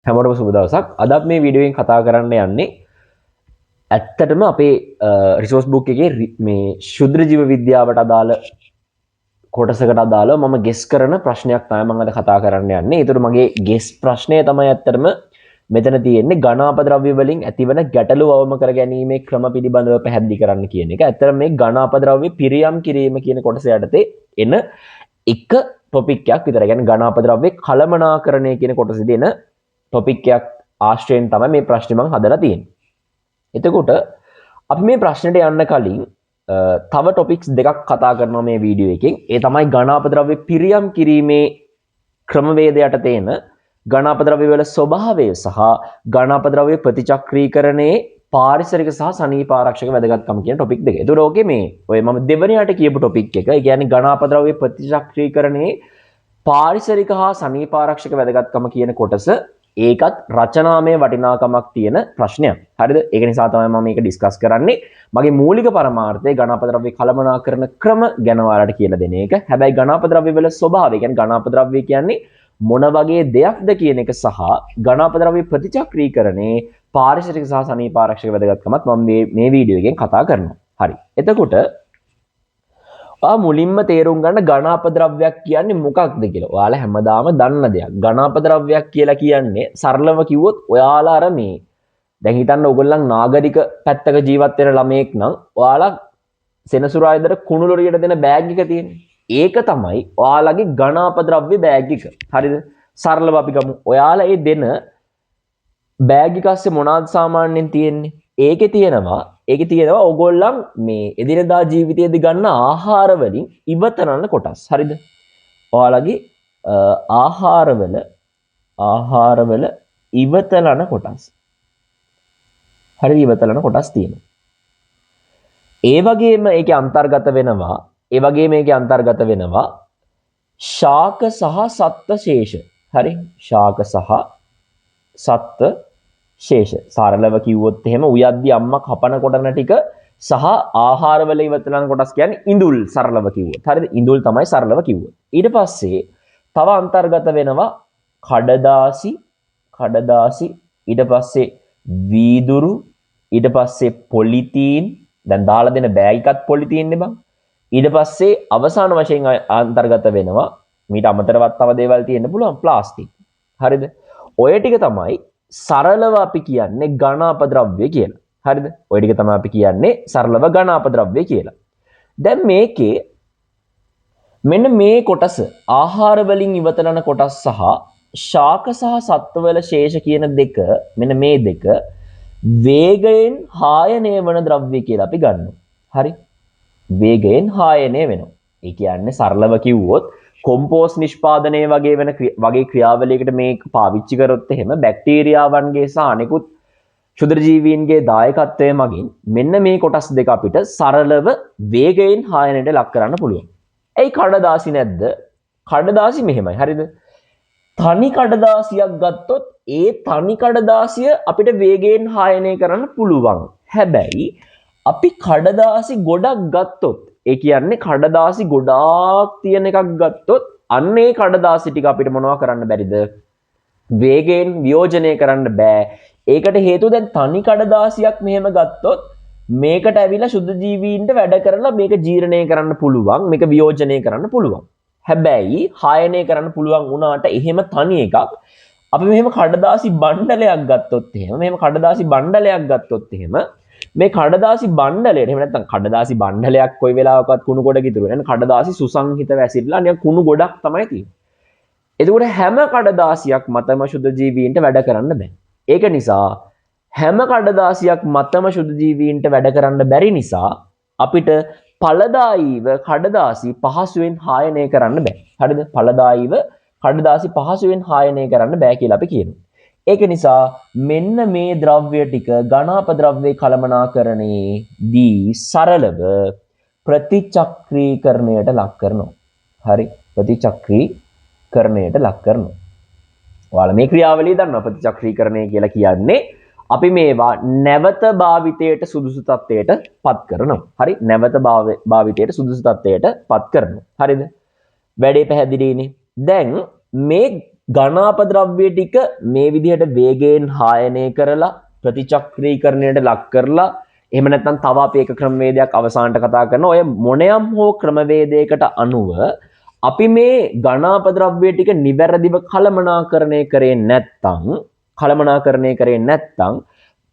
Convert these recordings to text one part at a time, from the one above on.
හැමෝටම සුබ දවසක්. අදත් මේ වීඩියෝ එකෙන් කතා කරන්න යන්නේ ඇත්තටම අපේ රිසෝස් බුක් එකේ මේ ශුද්‍ර ජීව විද්‍යාවට අදාළ කොටසකට අදාළව මම ගෙස් කරන ප්‍රශ්නයක් තමයි මම අද කතා කරන්න යන්නේ. ඒතර මගේ ගෙස් ප්‍රශ්නය තමයි ඇත්තටම මෙතන තියෙන්නේ ඝන අපද්‍රව්‍ය වලින් ඇතිවන ගැටලු අවම කර ගැනීමේ ක්‍රම පිළිබඳව පැහැදිලි කරන්න කියන එක. ඇත්තටම මේ ඝන අපද්‍රව්‍ය පිරියම් කිරීම කියන කොටස යටතේ එන එක ටොපික් එකක් විතරයි. يعني ඝන අපද්‍රව්‍ය කළමනාකරණය කියන කොටසේදී එන ටොපික් එකක් ආශ්‍රයෙන් තමයි මේ ප්‍රශ්නේ මම හදලා තියෙන්නේ. එතකොට අපි මේ ප්‍රශ්නෙට යන්න කලින් තව ටොපික්ස් දෙකක් කතා කරනවා මේ වීඩියෝ එකෙන්. ඒ තමයි ඝන අපද්‍රව්‍ය පිරියම් කිරීමේ ක්‍රමවේදයට තේන ඝන අපද්‍රව්‍ය වල ස්වභාවය සහ ඝන අපද්‍රව්‍ය ප්‍රතිචක්‍රීකරණයේ පාරිසරික සහ සනීප ආරක්ෂක වැදගත්කම කියන ටොපික් දෙක. ඒතර ඕකේ මේ ඔය මම දෙවෙනියට කියපු ටොපික් එක. ඒ කියන්නේ ඝන අපද්‍රව්‍ය ප්‍රතිචක්‍රීකරණයේ පාරිසරික හා සනීප ආරක්ෂක වැදගත්කම කියන කොටස ඒකත් රචනාමය වටිනාකමක් තියෙන ප්‍රශ්නයක්. හරිද? ඒක නිසා තමයි මම මේක ඩිස්කස් කරන්නේ. මගේ මූලික පරමාර්ථය ඝන අපද්‍රව්‍ය කළමනාකරණ ක්‍රම ගැන ඔයාලට කියලා දෙන එක. හැබැයි ඝන අපද්‍රව්‍ය වල ස්වභාවය, කියන්නේ ඝන අපද්‍රව්‍ය කියන්නේ මොන වගේ දෙයක්ද කියන එක සහ ඝන අපද්‍රව්‍ය ප්‍රතිචක්‍රීකරණේ පාරිසරික සහ සනීප ආරක්ෂක වැදගත්කමත් මම මේ වීඩියෝ එකෙන් කතා කරනවා. හරි. එතකොට මුලින්ම තේරුම් ගන්න ඝන අපද්‍රව්‍යයක් කියන්නේ මොකක්ද කියලා. ඔයාලා හැමදාම දන්න දෙයක්. ඝන අපද්‍රව්‍යයක් කියලා කියන්නේ සරලව කිව්වොත් ඔයාලා අර මේ දැන් හිතන්න ඕගොල්ලන් නාගරික පැත්තක ජීවත් වෙන ළමයෙක් නම් ඔයාලා සෙනසුරායදර කුණු ලොරියට දෙන බෑග් එක තියෙන්නේ. ඒක තමයි ඔයාලගේ ඝන අපද්‍රව්‍ය බෑග් එක. හරිද? සරලව අපි ගමු. ඔයාලා ඒ දෙන බෑග් එක ඇස්සේ මොනවද සාමාන්‍යයෙන් තියෙන්නේ? ඒකේ තියෙනවා ඕගොල්ලන් මේ එදිනෙදා ජීවිතයේදී ගන්න ආහාර වලින් ඉවතනන කොටස්. හරිද? ඔයාලගේ ආහාරවල ඉවතලන කොටස්. හරිද? ඉවතලන කොටස් තියෙනවා. ඒ වගේම ඒකේ අන්තර්ගත වෙනවා ශාක සහ සත්ත්ව ශේෂ. හරි? ශාක සහ සත්ත්ව ශේෂ. සරලව කිව්වොත් එහෙම උයද්දි අම්මා කපන කොටන ටික සහ ආහාරවල ඉවතලන කොටස් කියන්නේ ඉඳුල්. සරලව කිව්වොත්. හරිද? ඉඳුල් තමයි සරලව කිව්වොත්. ඊට පස්සේ තව අන්තර්ගත වෙනවා කඩදාසි, ඊට පස්සේ වීදුරු, ඊට පස්සේ පොලිතීන්. දැන් දාලා දෙන බෑග් එකත් පොලිතීන් නේ බං. ඊට පස්සේ අවසාන වශයෙන් අන්තර්ගත වෙනවා මීට අමතරවත් තව දේවල් තියෙන්න පුළුවන් ප්ලාස්ටික්. හරිද? ඔය ටික තමයි සරලව අපි කියන්නේ ඝන අපද්‍රව්‍ය කියලා. හරිද? ඔය ටික තමයි අපි කියන්නේ සරලව ඝන අපද්‍රව්‍ය කියලා. දැන් මේකේ මෙන්න මේ කොටස ආහාර වලින් ඉවතලන කොටස් සහ ශාක සහ සත්ත්ව වල ශේෂ කියන දෙක, මෙන්න මේ දෙක වේගයෙන් හායනය වන ද්‍රව්‍ය කියලා අපි ගන්නවා. හරි? වේගයෙන් හායනය වෙනවා. ඒ කියන්නේ සරලව කිව්වොත් කොම්පෝස්ට් නිෂ්පාදනය වගේ ක්‍රියාවලියකට මේක පාවිච්චි කරොත් එහෙම බැක්ටීරියාවන්ගේ සහ අනෙකුත් ක්ෂුද්‍ර ජීවීන්ගේ දායකත්වය මගින් මෙන්න මේ කොටස් දෙක අපිට සරලව වේගයෙන් හායනයට ලක් කරන්න පුළුවන්. ඇයි කඩදාසි නැද්ද? කඩදාසි මෙහෙමයි. හරිද? තනි කඩදාසියක් ගත්තොත් ඒ තනි කඩදාසිය අපිට වේගයෙන් හායනය කරන්න පුළුවන්. හැබැයි අපි කඩදාසි ගොඩක් ගත්තොත්, ඒ කියන්නේ කඩදාසි ගොඩාක් තියෙන එකක් ගත්තොත් අන්න ඒ කඩදාසි ටික අපිට මොනවා කරන්න බැරිද? වේගයෙන් වියෝජනය කරන්න බෑ. ඒකට හේතුව දැන් තනි කඩදාසියක් මෙහෙම ගත්තොත් මේකට ඇවිල්ලා සුදු ජීවීන්ට වැඩ කරලා මේක ජීර්ණය කරන්න පුළුවන්, මේක වියෝජනය කරන්න පුළුවන්. හැබැයි හායනය කරන්න පුළුවන් වුණාට එහෙම තනි එකක් අපි මෙහෙම කඩදාසි බණ්ඩලයක් ගත්තොත් එහෙම මේ කඩදාසි බණ්ඩලයට එහෙම නැත්නම් කඩදාසි බණ්ඩලයක් කොයි වෙලාවකවත් කුණු ගොඩක ඉතුරු වෙන කඩදාසි සුසංහිත වැසිරලා නිකන් කුණු ගොඩක් තමයි තියෙන්නේ. එතකොට හැම කඩදාසියක් මතම සුදු ජීවීන්ට වැඩ කරන්න බෑ. ඒක නිසා හැම කඩදාසියක් මතම සුදු ජීවීන්ට වැඩ කරන්න බැරි නිසා අපිට ඵලදායීව කඩදාසි පහසුවෙන් හායනය කරන්න බෑ. හරිද? ඵලදායීව කඩදාසි පහසුවෙන් හායනය කරන්න බෑ කියලා අපි කියනවා. ඒක නිසා මෙන්න මේ ද්‍රව්‍ය ටික ඝන අපද්‍රව්‍ය කළමනාකරණයේදී සරලව ප්‍රතිචක්‍රීකරණයට ලක් කරනවා. හරි? ප්‍රතිචක්‍රීකරණයට ලක් කරනවා. ඔයාලා මේ ක්‍රියාවලිය දන්නවා. ප්‍රතිචක්‍රීකරණය කියලා කියන්නේ අපි මේවා නැවත භාවිතයට සුදුසු තත්ත්වයට පත් කරනවා. හරි? නැවත භාවිතයට සුදුසු තත්ත්වයට පත් කරනවා. හරිද? වැඩේ පැහැදිලිනේ. දැන් මේ ඝන අපද්‍රව්‍ය ටික මේ විදිහට වේගයෙන් හායනය කරලා ප්‍රතිචක්‍රීකරණයට ලක් කරලා එහෙම නැත්නම් තව අපි එක ක්‍රමවේදයක් අවසානට කතා කරන ඔය මොනයම් හෝ ක්‍රමවේදයකට අනුව අපි මේ ඝන අපද්‍රව්‍ය ටික නිවැරදිව කළමනාකරණය කරේ නැත්නම්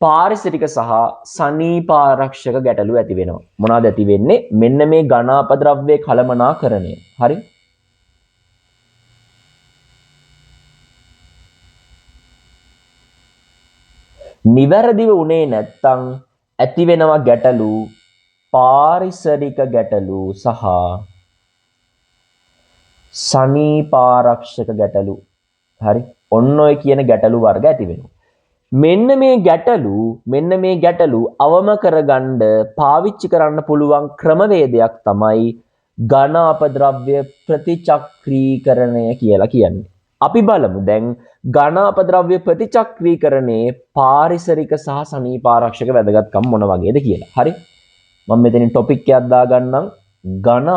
පාරිසරික සහ සනීපාරක්ෂක ගැටලු ඇති වෙනවා. මොනවාද ඇති වෙන්නේ? මෙන්න මේ ඝන අපද්‍රව්‍ය කළමනාකරණය. හරි? නිවැරදිව උනේ නැත්නම් ඇති වෙනවා ගැටලු, පාරිසරික ගැටලු සහ සනීපාරක්ෂක ගැටලු. හරි? ඔන්න ඔය කියන ගැටලු වර්ග ඇති වෙනවා. මෙන්න මේ ගැටලු අවම කරගන්න පාවිච්චි කරන්න පුළුවන් ක්‍රමවේදයක් තමයි ඝන අපද්‍රව්‍ය ප්‍රතිචක්‍රීකරණය කියලා කියන්නේ. අපි බලමු දැන් ඝන අපද්‍රව්‍ය ප්‍රතිචක්‍රීකරණයේ පාරිසරික සහ සනීපාරක්ෂක වැදගත්කම් මොන වගේද කියලා. හරි? මම මෙතනින් ටොපික් එකක් දාගන්නම්. ඝන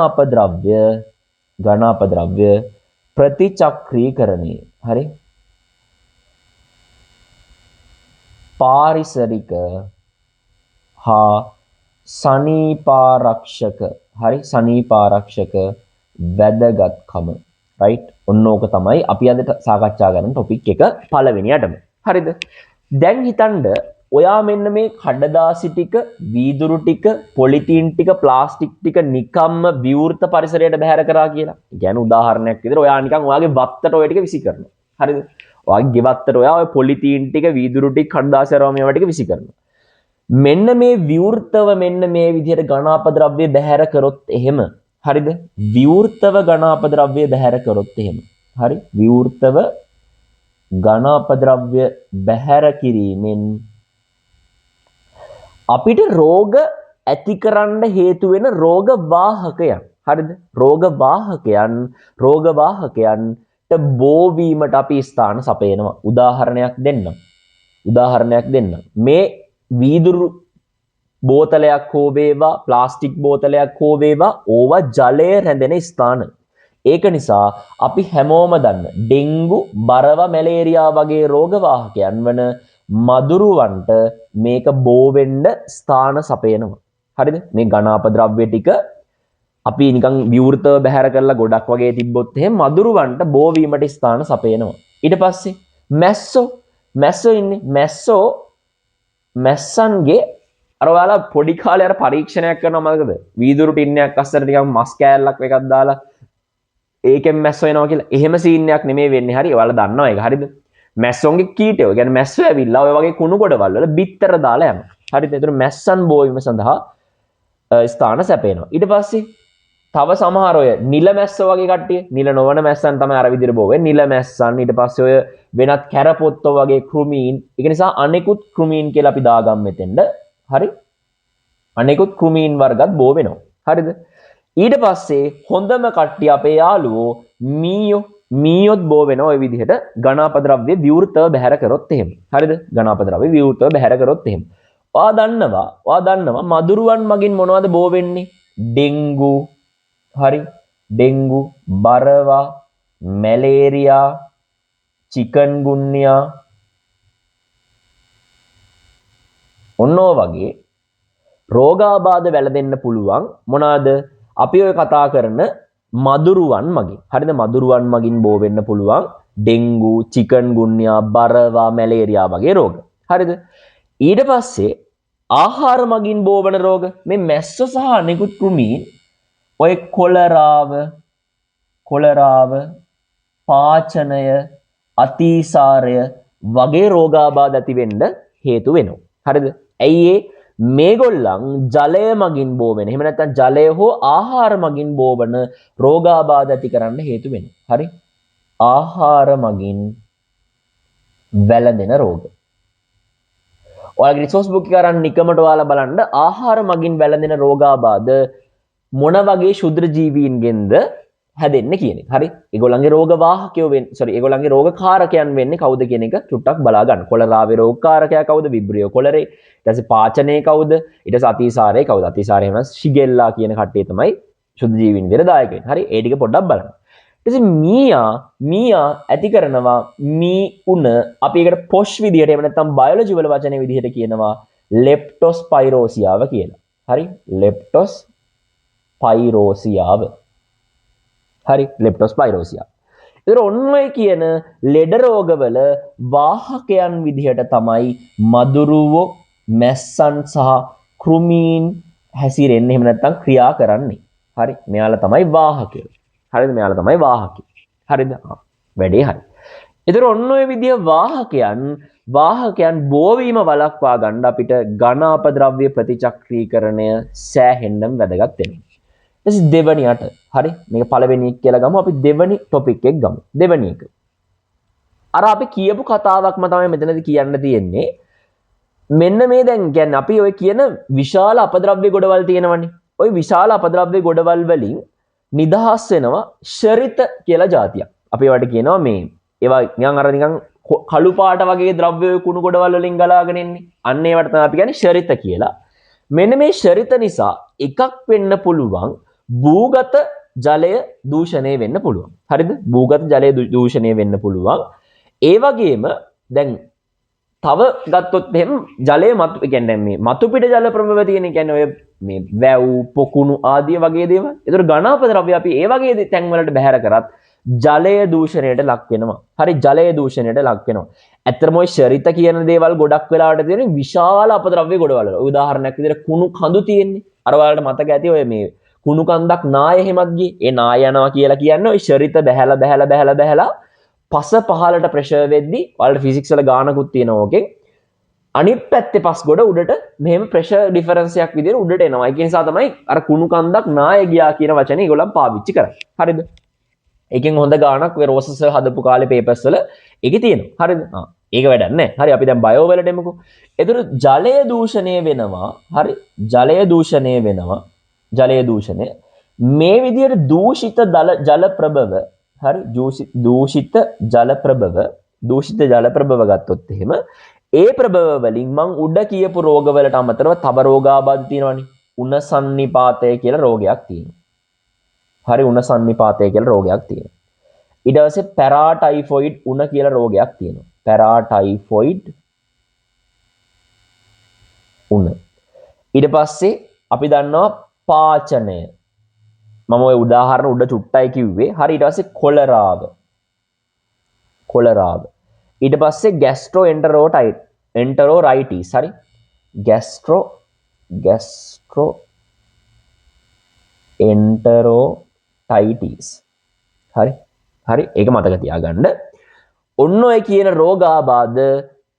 අපද්‍රව්‍ය ප්‍රතිචක්‍රීකරණය. හරි? පාරිසරික හා සනීපාරක්ෂක. හරි? සනීපාරක්ෂක වැදගත්කම. රයිට්? ඔන්න ඕක තමයි අපි අද සාකච්ඡා කරන ටොපික් එක පළවෙනියටම. හරිද? දැන් හිතන්න ඔයා මෙන්න මේ කඩදාසි ටික, වීදුරු ටික, පොලිතීන් ටික, ප්ලාස්ටික් ටික නිකම්ම විවෘත පරිසරයට බැහැර කරා කියලා. ඒ කියන්නේ උදාහරණයක් විදිහට ඔයා නිකන් ඔයාගේ වත්තට ඔය ටික විසි කරනවා. හරිද? ඔයාගේ ගෙවත්තට ඔයා ඔය පොලිතීන් ටික, වීදුරු ටික, කඩදාසි අරවා මේවා ටික විසි කරනවා. මෙන්න මේ විවෘතව මෙන්න මේ විදිහට ඝන අපද්‍රව්‍ය බැහැර කරොත් එහෙම. හරිද? විවෘතව ඝන අපද්‍රව්‍ය බැහැර කරොත් එහෙම. හරි? විවෘතව ඝන අපද්‍රව්‍ය බැහැර කිරීමෙන් අපිට රෝග ඇති කරන්න හේතු වෙන රෝග වාහකයන්. හරිද? රෝග වාහකයන්ට බෝවීමට අපි ස්ථාන සපයනවා. උදාහරණයක් දෙන්නම්. මේ වීදුරු බෝතලයක් හෝ වේවා, ප්ලාස්ටික් බෝතලයක් හෝ වේවා, ඕවා ජලය රැඳෙන ස්ථාන. ඒක නිසා අපි හැමෝම දන්න ඩෙන්ගු, බරවා, මැලේරියා වගේ රෝග වාහකයන් වන මදුරුවන්ට මේක බෝ වෙන්න ස්ථාන සපයනවා. හරිද? මේ ඝන අපද්‍රව්‍ය ටික අපි නිකන් විවෘතව බැහැර කරලා ගොඩක් වගේ තිබ්බොත් එහෙම මදුරුවන්ට බෝ වීමට ස්ථාන සපයනවා. ඊට පස්සේ මැස්සෝ ඉන්නේ. මැස්සන්ගේ අර ඔයාලා පොඩි කාලේ අර පරීක්ෂණයක් කරනවා මතකද? වීදුරු ටින්නයක් අස්සට ටිකක් මස් කෑල්ලක් එකක් දාලා ඒකෙන් මැස්සෝ එනවා කියලා. එහෙම සීන් එකක් නෙමෙයි වෙන්නේ. හරි? ඔයාලා දන්නවා ඒක. හරිද? මැස්සොන්ගේ කීටය. ඒ කියන්නේ මැස්සෝ ඇවිල්ලා ඔය වගේ කුණු ගොඩවල් වල බිත්තර දාලා යනවා. හරිද? ඒතර මැස්සන් බෝවීම සඳහා ස්ථාන සැපේනවා. ඊට පස්සේ තව සමහර ඔය නිල මැස්සෝ වගේ කට්ටිය, නිල නොවන මැස්සන් තමයි අර විදිහට බෝ වෙන්නේ. නිල මැස්සන්, ඊට පස්සේ ඔය වෙනත් කැරපොත්තෝ වගේ කෘමීන්. ඒක නිසා අනෙකුත් කෘමීන් කියලා අපි දාගම් මෙතෙන්ද. හරි? අනෙකුත් කෘමීන් වර්ගත් බෝ වෙනවා. හරිද? ඊට පස්සේ හොඳම කට්ටිය අපේ යාළුවෝ මීයොත් බෝ වෙනවා ඔය විදිහට ඝන අපද්‍රව්‍ය විවෘතව බැහැර කරොත් එහෙම. හරිද? ඝන අපද්‍රව්‍ය විවෘතව බැහැර කරොත් එහෙම. ඔයා දන්නවා මදුරුවන් මගින් මොනවද බෝ වෙන්නේ? ඩෙන්ගු. හරි? ඩෙන්ගු, බරවා, මැලේරියා, චිකන්ගුන්යා. ඔන්න ඔය වගේ රෝගාබාධ වැළඳෙන්න පුළුවන් මොනවාද? අපි ඔය කතා කරන මදුරුවන් මගින්. හරිද? මදුරුවන් මගින් බෝ වෙන්න පුළුවන් ඩෙන්ගු, චිකන්ගුන්යා, බරවා, මැලේරියා වගේ රෝග. හරිද? ඊට පස්සේ ආහාර මගින් බෝ වන රෝග. මේ මැස්සෝ සහ අනෙකුත් කෘමීන් ඔය කොලරාව, පාචනය, අතිසාරය වගේ රෝගාබාධ ඇති වෙන්න හේතු වෙනවා. හරිද? ඇයි මේගොල්ලන් ජලය මගින් බෝ වෙන. එහෙම නැත්නම් ජලය හෝ ආහාර මගින් බෝ වන රෝගාබාධ ඇති කරන්න හේතු වෙනවා. හරි? ආහාර මගින් වැළඳෙන රෝග. ඔයාලගේ රිසෝස් බුක් එක අරන් නිකමට ඔයාලා බලන්න ආහාර මගින් වැළඳෙන රෝගාබාධ මොන වගේ ශුද්‍ර ජීවීන්ගෙන්ද හැදෙන්නේ කියන එක. හරි? ඒගොල්ලන්ගේ රෝග වාහකයෝ ඒගොල්ලන්ගේ රෝග කාරකයන් වෙන්නේ කවුද කියන එක චුට්ටක් බලා ගන්න. කොලරාවේ රෝග කාරකයා කවුද? විබ්‍රියෝ කොලරේ. ඊට පස්සේ පාචනයේ කවුද? ඊට පස්සේ අතිසාරයේ කවුද? අතිසාරයේ වෙනස් ශිගෙල්ලා කියන කට්ටිය තමයි ශුද්ධ ජීවීන් විතර දායක වෙන්නේ. හරි? ඒ ටික පොඩ්ඩක් බලන්න. ඊට මීයා ඇති කරනවා මී උණ අපි ඒකට පොෂ් විදිහට එහෙම නැත්නම් බයොලොජි වල වචනේ විදිහට කියනවා ලෙප්ටොස්පයිරෝසියාව කියලා. හරි ලෙප්ටොස්පයිරෝසියාව. හරි ලෙප්ටොස්පයිරෝසියාව. ඒතර ඔන්න ඔය කියන ලෙඩ රෝගවල වාහකයන් විදිහට තමයි මදුරුවෝ මැස්සන් සහ කෘමීන් හැසිරෙන්නේ එහෙම නැත්නම් ක්‍රියා කරන්නේ. හරි මෙයාලා තමයි වාහකයෝ. හරිද මෙයාලා තමයි වාහකයෝ. හරිද? වැඩේ හරි. ඒතර ඔන්න ඔය විදිහ වාහකයන් බෝවීම වළක්වා ගන්න අපිට ඝන අපද්‍රව්‍ය ප්‍රතිචක්‍රීකරණය සෑහෙන්නම වැදගත් වෙනවා. ඊට දෙවනියට හරි මේක පළවෙනි එක කියලා ගමු අපි දෙවනි ටොපික් එක ගමු. දෙවනි එක. අර අපි කියපු කතාවක්ම තමයි මෙතනදී කියන්න තියෙන්නේ. මෙන්න මේ දැන් කියන්නේ අපි ඔය කියන විශාල අපද්‍රව්‍ය ගොඩවල් තියෙනවනේ. ওই විශාල අපද්‍රව්‍ය ගොඩවල් වලින් නිදහස් වෙනවා ශරිත කියලා જાතියක්. අපි ඒවට කියනවා මේ ඒවා නිකන් කළු පාට වගේ ද්‍රව්‍ය කුණු ගොඩවල් වලින් ගලාගෙන එන්නේ. අන්න ඒවට තමයි අපි කියන්නේ ශරිත කියලා. මෙන්න මේ ශරිත නිසා එකක් වෙන්න පුළුවන් භූගත ජලය දූෂණය වෙන්න පුළුවන්. හරිද? භූගත ජලය දූෂණය වෙන්න පුළුවන්. ඒ වගේම දැන් තව ගත්තොත් එහෙම ජලයේ මතු කියන්නේ මේ මතු පිට ජල ප්‍රභව තියෙන කියන්නේ ඔය මේ වැව් පොකුණු ආදී වගේ දේවල්. ඒතර ඝනාපද්‍රව්‍ය අපි ඒ වගේ තැන් වලට බැහැර කරත් ජලය දූෂණයට ලක් වෙනවා. හරි ජලය දූෂණයට ලක් වෙනවා. ඇත්තටම ওই ශරිත කියන දේවල් ගොඩක් වෙලාවට තියෙන විශාල අපද්‍රව්‍ය ගොඩවල. උදාහරණයක් විදිහට කුණු කඳු තියෙන්නේ. අර ඔයාලට මතක ඇති ඔය මේ කුණු කන්දක් නාය එහෙමත් ගියේ. ඒ නාය යනවා කියලා කියන්නේ ওই ශරිත බැහැලා පස පහලට ප්‍රෙෂර් වෙද්දී ඔයාලට ෆිසික්ස් වල ගානකුත් තියෙනවා ඕකෙන්. අනිත් පැත්තේ පස් ගොඩ උඩට මෙහෙම ප්‍රෙෂර් ඩිෆරන්ස් එකක් විදිහට උඩට එනවා. ඒක නිසා තමයි අර කුණු කන්දක් නාය ගියා කියන වචනේ ඒගොල්ලන් පාවිච්චි කරන්නේ. හරිද? ඒකෙන් හොඳ ගානක් ඔය රෝසස් හදපු කාලේ පේපර්ස් වල ඒකේ තියෙනවා. හරිද? ඒක වැඩක් නැහැ. හරි අපි දැන් බයෝ වලට එමුකෝ. ඒතර ජලය දූෂණය වෙනවා. හරි ජලය දූෂණය වෙනවා. ජලය දූෂණය මේ විදිහට දූෂිත ජල ප්‍රභව හරි දූෂිත ජල ප්‍රභව ගත්තොත් එහෙම ඒ ප්‍රභව වලින් මං උඩ කියපු රෝගවලට අමතරව තව රෝගාබාධ තියෙනවනේ. උණ සන්නිපාතය කියලා රෝගයක් තියෙනවා. හරි උණ සන්නිපාතය කියලා රෝගයක් තියෙනවා. ඊට පස්සේ පැරාටයිෆොයිඩ් උණ කියලා රෝගයක් තියෙනවා. පැරාටයිෆොයිඩ් උණ. ඊට පස්සේ අපි දන්නවා පාචනය. මම ඔය උදාහරණ උඩ චුට්ටයි කිව්වේ. හරි ඊට පස්සේ කොලරාව. ඊට පස්සේ ගැස්ට්‍රෝඑන්ටරෝරයිටිස්. හරි ගැස්ට්‍රෝඑන්ටරෝටයිටිස්. හරි ඒක මතක තියාගන්න. ඔන්න ඔය කියන රෝගාබාධ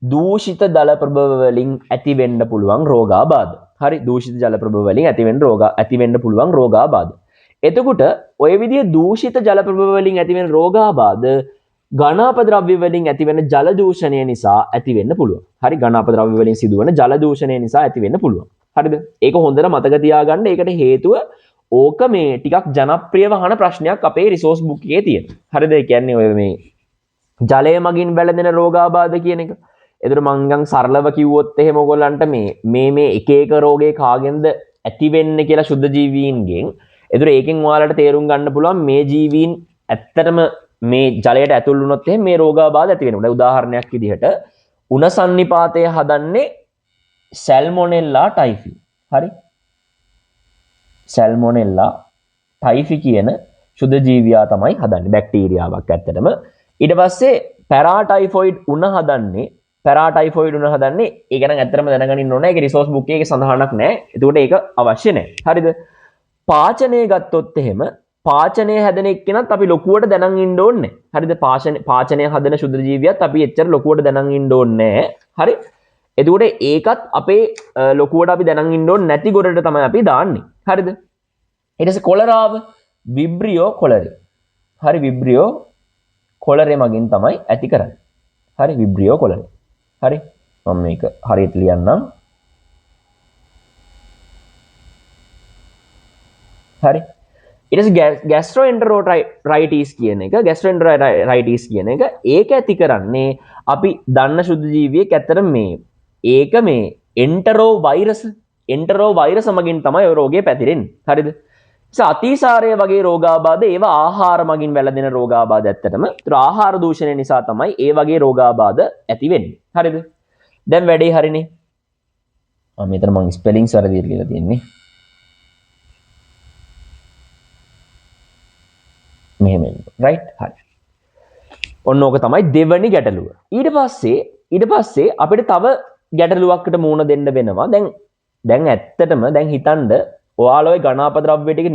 දූෂිත ජල ප්‍රභව වලින් ඇති වෙන්න පුළුවන් රෝගාබාධ. හරි දූෂිත ජල ප්‍රභව වලින් ඇති වෙන්න පුළුවන් රෝගාබාධ. එතකොට ඔය විදිහේ දූෂිත ජල ප්‍රභව වලින් ඇති වෙන රෝගාබාධ ඝනාපද්‍රව්‍ය වලින් ඇතිවෙන ජල දූෂණය නිසා ඇති වෙන්න පුළුවන්. හරි ඝනාපද්‍රව්‍ය වලින් සිදුවන ජල දූෂණය නිසා ඇති වෙන්න පුළුවන්. හරිද? ඒක හොඳට මතක තියාගන්න. ඒකට හේතුව ඕක මේ ටිකක් ජනප්‍රියව අහන ප්‍රශ්නයක් අපේ රිසෝස් බුක් එකේ තියෙනවා. හරිද? ඒ කියන්නේ ඔය මේ ජලය මගින් වැළඳෙන රෝගාබාධ කියන එක. ඒතර මං ගන් සරලව කිව්වොත් එහෙම ඔයගොල්ලන්ට මේ එක එක රෝගේ කාගෙන්ද ඇති වෙන්නේ කියලා ශුද්ධ ජීවීන්ගෙන්. ඒතර ඒකෙන් ඔයාලට තේරුම් ගන්න පුළුවන් මේ ජීවීන් ඇත්තටම මේ ජලයට ඇතුල් වුණොත් එහෙනම් මේ රෝගාබාධ ඇති වෙනවා. උදාහරණයක් විදිහට උණ සන්නිපාතය හදන්නේ සැල්මොනෙල්ලා ටයිෆි. හරි? සැල්මොනෙල්ලා ටයිෆි කියන ශුද්ධ ජීවියා තමයි හදන්නේ. බැක්ටීරියාවක් ඇත්තටම. ඊට පස්සේ පැරාටයිෆොයිඩ් උණ හදන්නේ ඒක නම් ඇත්තටම දැනගන්න ඕනේ. ඒක රිසෝස් බුක් එකේ සඳහනක් නැහැ. ඒකට ඒක අවශ්‍ය නැහැ. හරිද? පාචනය ගත්තොත් එහෙම පාචනය හැදෙන එක්කෙනත් අපි ලොකුවට දැනන් ඉන්න ඕනේ. හරිද? පාචනය හදන ශුද්ධ ජීවියත් අපි එච්චර ලොකුවට දැනන් ඉන්න ඕනේ. හරි? එතකොට ඒකත් අපේ ලොකුවට අපි දැනන් ඉන්න ඕනේ නැති ගොඩට තමයි අපි දාන්නේ. හරිද? ඊට පස්සේ කොලරාව විබ්‍රියෝ කොලරේ. හරි විබ්‍රියෝ කොලරේ මගින් තමයි ඇති කරන්නේ. හරි විබ්‍රියෝ කොලරේ. හරි? මම මේක හරියට ලියන්නම්. හරි? ඊට පස්සේ ගැස්ට්‍රෝඑන්ටරෝරයිටිස් කියන එක ඒක ඇති කරන්නේ අපි දන්න ශුද්ධ ජීවියෙක් ඇත්තට ඒක එන්ටරෝ වෛරස මගින් තමයි ඔය රෝගය පැතිරෙන්නේ. හරිද? අතිසාරය වගේ රෝගාබාධ ඒවා ආහාර මගින් වැළඳෙන රෝගාබාධ ඇත්තටම. ඒතර ආහාර දූෂණය නිසා තමයි ඒ වගේ රෝගාබාධ ඇති වෙන්නේ. හරිද? දැන් වැඩේ හරිනේ. මෙතන මම ස්පෙලිංස් වැරදිද කියලා තියෙන්නේ. මෙහෙම රයිට් හරි. ඔන්න ඕක තමයි දෙවනි ගැටලුව. ඊට පස්සේ අපිට තව ගැටලුවක්කට මුහුණ දෙන්න වෙනවා. දැන් ඇත්තටම දැන් හිතන්න ඔයාලා ওই ගණාපද්‍රව්‍ය ටික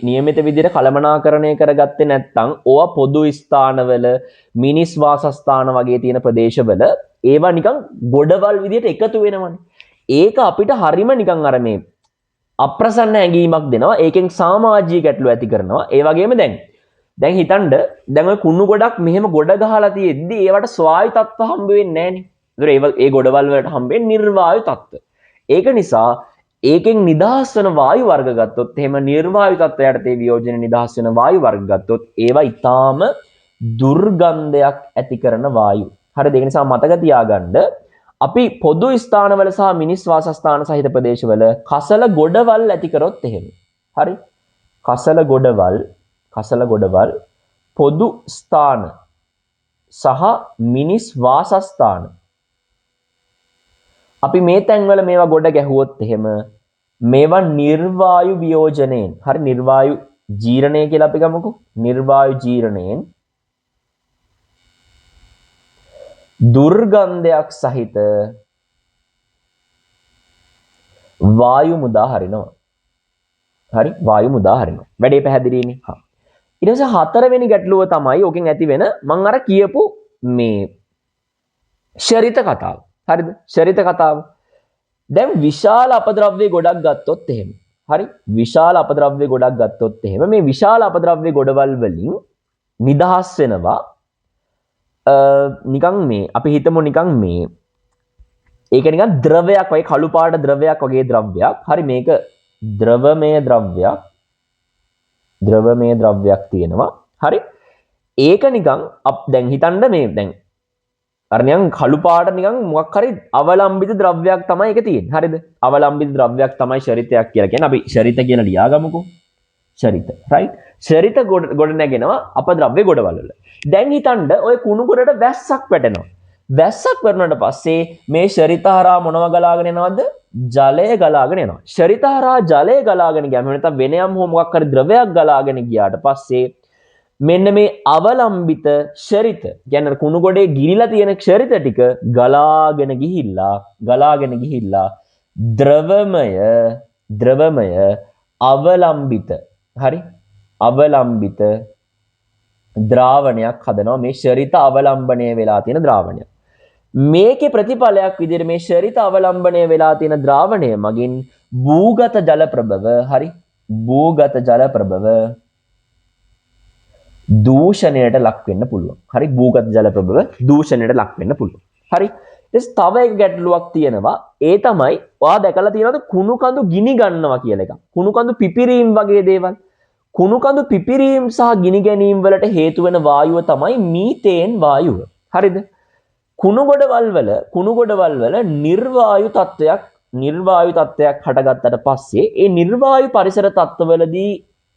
නියමිත විදිහට කළමනාකරණය කරගත්තේ නැත්නම් ඕවා පොදු ස්ථානවල මිනිස් වාසස්ථාන වගේ තියෙන ප්‍රදේශවල ඒවා නිකන් ගොඩවල් විදිහට එකතු වෙනවනේ. ඒක අපිට හරිම නිකන් අර මේ අප්‍රසන්න හැඟීමක් දෙනවා. ඒකෙන් සමාජීය ගැටලු ඇති කරනවා. ඒ වගේම දැන් හිතන්න දැන් ඔය කුණු ගොඩක් මෙහෙම ගොඩ ගහලා තියෙද්දි ඒවට ස්වායු තත්ත්ව හම්බ වෙන්නේ නැහනේ. ඒ ගොඩවල් වලට හම්බෙන්නේ නිර්වායු තත්ත්ව. ඒක නිසා ඒකෙන් නිදහස් වෙන වායු වර්ග ගත්තොත් එහෙම නිර්වායු තත්ත්වයට තේ වියෝජන නිදහස් වෙන වායු වර්ග ගත්තොත් ඒවා ඊටාම දුර්ගන්ධයක් ඇති කරන වායු. හරිද? ඒ නිසා මතක තියාගන්න අපි පොදු ස්ථානවල සහ මිනිස් වාසස්ථාන සහිත ප්‍රදේශවල කසල ගොඩවල් ඇති කරොත් එහෙම. හරි? කසල ගොඩවල් පොදු ස්ථාන සහ මිනිස් වාසස්ථාන අපි මේ තැන්වල මේවා ගොඩ ගැහුවොත් එහෙම මේවා නිර්වායු වියෝජනයෙන් හරි නිර්වායු ජීර්ණය කියලා අපි ගමුකෝ. නිර්වායු ජීර්ණයෙන් දුර්ගන්ධයක් සහිත වායු මුදා හරිනවා. හරි වායු මුදා හරිනවා. වැඩේ පැහැදිලිනේ. හා. ඊට පස්සේ හතරවෙනි ගැටලුව තමයි ඕකෙන් ඇති වෙන මම අර කියපු මේ ශරිත කතාව. හරිද? ශරිත කතාව. දැන් විශාල අපද්‍රව්‍ය ගොඩක් ගත්තොත් එහෙම. හරි? විශාල අපද්‍රව්‍ය ගොඩක් ගත්තොත් එහෙම මේ විශාල අපද්‍රව්‍ය ගොඩවල් වලින් නිදහස් වෙනවා නිකන් මේ අපි හිතමු නිකන් මේ ඒක නිකන් ද්‍රවයක් වගේ කළු පාට ද්‍රවයක් වගේ ද්‍රව්‍යයක්. හරි මේක ද්‍රවමය ද්‍රව්‍යයක් තියෙනවා. හරි? ඒක නිකන් දැන් හිතන්න මේ දැන් අර නිකන් කළු පාට නිකන් මොකක් හරි අවලම්බිත ද්‍රව්‍යයක් තමයි ඒක තියෙන්නේ. හරිද? අවලම්බිත ද්‍රව්‍යයක් තමයි ශරිතයක් කියලා කියන්නේ. අපි ශරිත කියලා ලියාගමුකෝ. ශරිත. රයිට්? ශරිත ගොඩ නැගෙනවා අපද්‍රව්‍ය ගොඩවල් වල. දැන් හිතන්න ඔය කුණු ගොඩට වැස්සක් වැටෙනවා. වැස්සක් වැටුණාට පස්සේ මේ ශරිත හරහා මොනව ගලාගෙන එනවද? ජලය ගලාගෙන එනවා. ශරිත හරහා ජලය ගලාගෙන ගියාම නැත්නම් වෙන යම් හෝ මොකක් හරි ද්‍රවයක් ගලාගෙන ගියාට පස්සේ මෙන්න මේ අවලම්බිත ශරිත කියන්නේ කුණු ගොඩේ ගිරිලා තියෙන ශරිත ටික ගලාගෙන ගිහිල්ලා ද්‍රවමය අවලම්බිත හරි අවලම්බිත ද්‍රාවණයක් හදනවා. මේ ශරිත අවලම්බණය වෙලා තියෙන ද්‍රාවණය. මේකේ ප්‍රතිඵලයක් විදිහට මේ ශරිත අවලම්බණය වෙලා තියෙන ද්‍රාවණය මගින් භූගත ජල ප්‍රභව හරි භූගත ජල ප්‍රභව දූෂණයට ලක් වෙන්න පුළුවන්. හරි භූගත ජල ප්‍රභව දූෂණයට ලක් වෙන්න පුළුවන්. හරි තව එක ගැටලුවක් තියෙනවා. ඒ තමයි ඔයා දැකලා තියෙනවද කුණු කඳු ගිනි ගන්නවා කියලා එකක්. කුණු කඳු පිපිරීම් වගේ දේවල්. කුණු කඳු පිපිරීම් සහ ගිනි ගැනීම් වලට හේතු වෙන වායුව තමයි මීතේන් වායුව. හරිද? කුණු ගොඩවල් වල නිර්වායු තත්වයක් හටගත්තට පස්සේ ඒ නිර්වායු පරිසර තත්ත්වවලදී